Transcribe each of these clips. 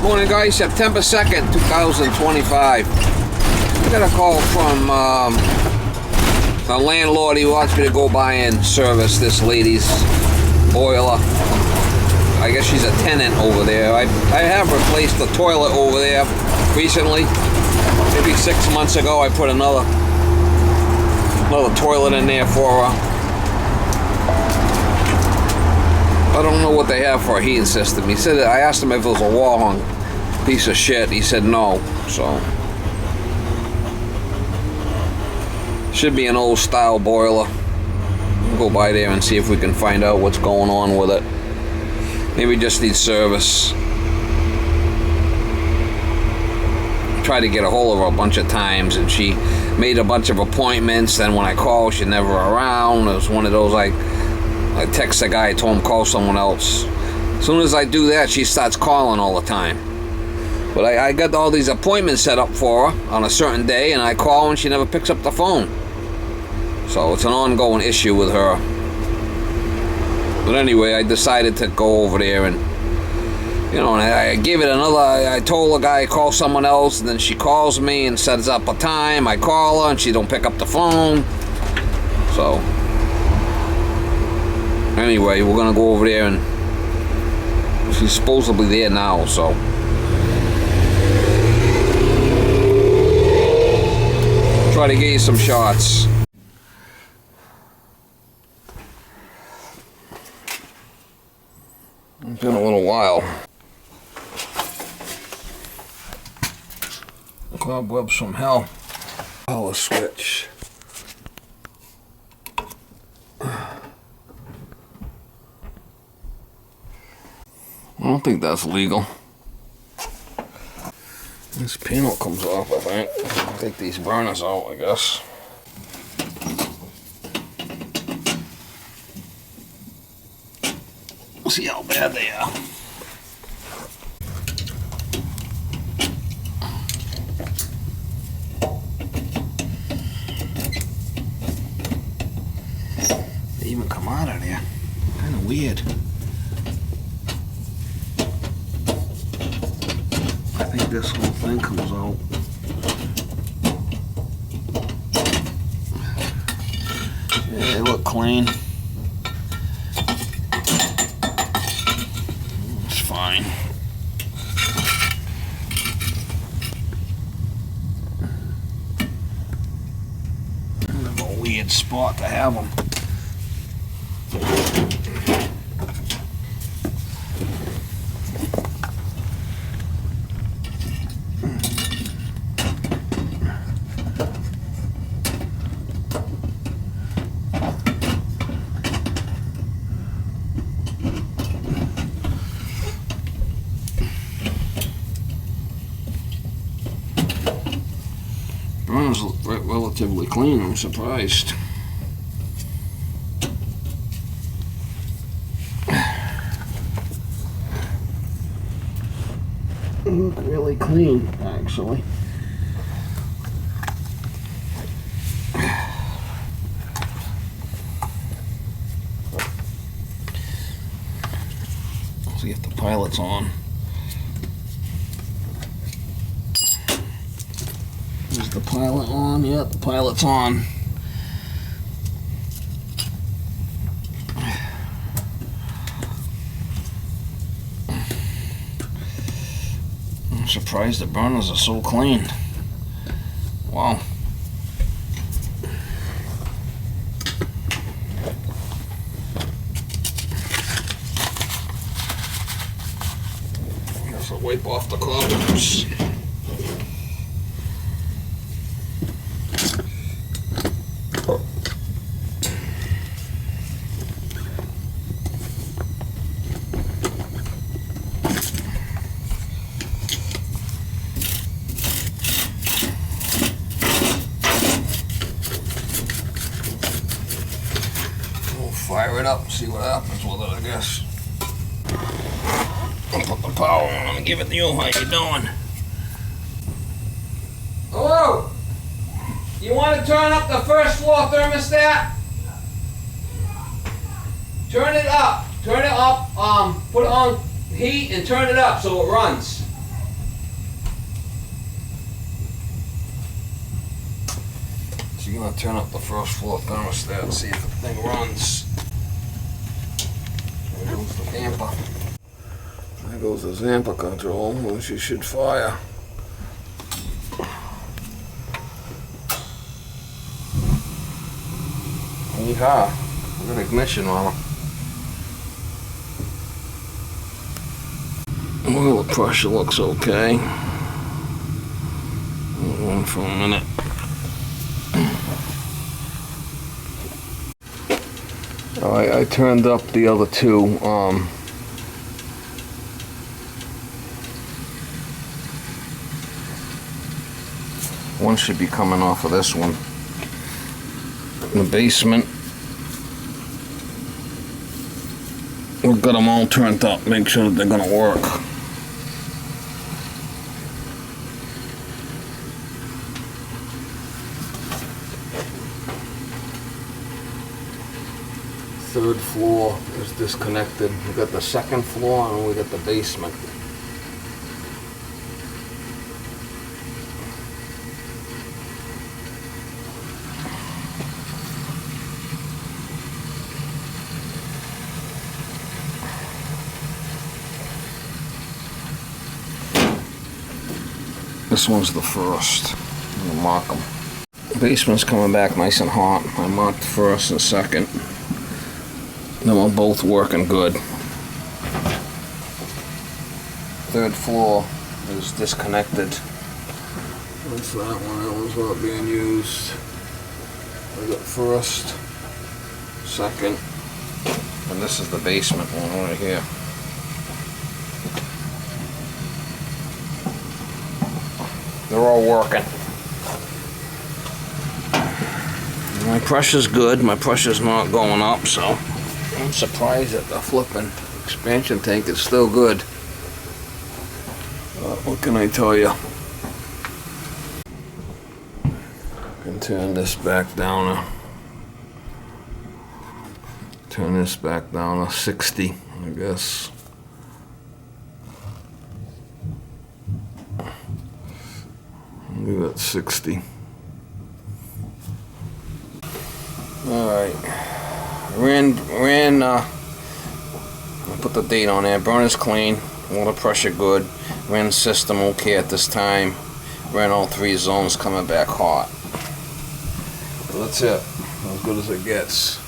Morning, guys. September 2nd, 2025. I got a call from the landlord. He wants me to go by and service this lady's boiler. I guess she's a tenant over there. I have replaced the toilet over there recently. Maybe 6 months ago, I put another toilet in there for her. I don't know what they have for a heating system. He said, I asked him if it was a wall-hung piece of shit. He said no, so. Should be an old style boiler. We'll go by there and see if we can find out what's going on with it. Maybe just needs service. Tried to get a hold of her a bunch of times and she made a bunch of appointments. Then when I called, she's never around. It was one of those, like, I text the guy, told him call someone else. As soon as I do that, she starts calling all the time. But I got all these appointments set up for her on a certain day, and I call and she never picks up the phone. So it's an ongoing issue with her. But anyway, I decided to go over there and, you know, and I gave it another, I told the guy call someone else, and then she calls me and sets up a time. I call her and she don't pick up the phone. So anyway, we're gonna go over there, and she's supposedly there now, so. Try to get you some shots. It's been a little while. Cobwebs from hell. Power switch. I don't think that's legal. This panel comes off, I think. I'll take these burners out, I guess. We'll see how bad they are. They even come out of there. Kind of weird. I think this whole thing comes out. Yeah, they look clean. It's fine. Kind of a weird spot to have them. Burners look relatively clean, I'm surprised. They look really clean, actually. See if the pilot's on. Is the pilot on? Yeah, the pilot's on. I'm surprised the burners are so clean. Wow. I guess I'll wipe off the cobwebs. Fire it up and see what happens with it, I guess. I'll put the power on and give it to you. How you doing? Hello? You want to turn up the first floor thermostat? Turn it up. Turn it up. Put it on heat and turn it up so it runs. She's gonna turn up the first floor thermostat and see if the thing runs. There goes the damper. There goes the damper control, which she should fire. Yeehaw. Good ignition on her. Well, the pressure looks okay. Hold on for a minute. Alright, I turned up the other two. One should be coming off of this one. In the basement. We've got them all turned up, make sure that they're gonna work. Third floor is disconnected. We got the second floor and we got the basement. This one's the first. I'm gonna mark them. Basement's coming back nice and hot. I marked first and second. They were both working good. Third floor is disconnected. That's that one. That one's not being used. I got first, second, and this is the basement one right here. They're all working. My pressure's good. My pressure's not going up, so I'm surprised that the flipping expansion tank is still good. What can I tell you? I can turn this back down. Turn this back down to 60, I guess. Leave it at 60. Alright. I put the date on there. Burner's clean. Water pressure good. Ran system okay at this time. Ran all three zones coming back hot. So that's it. As good as it gets.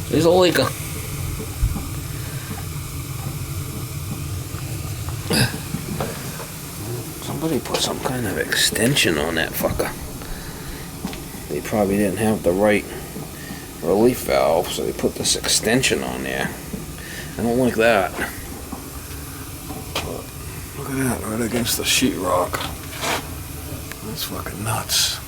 There's a leaker. Somebody put some kind of extension on that fucker. They probably didn't have the right relief valve, so they put this extension on there. I don't like that. But look at that, right against the sheetrock. That's fucking nuts.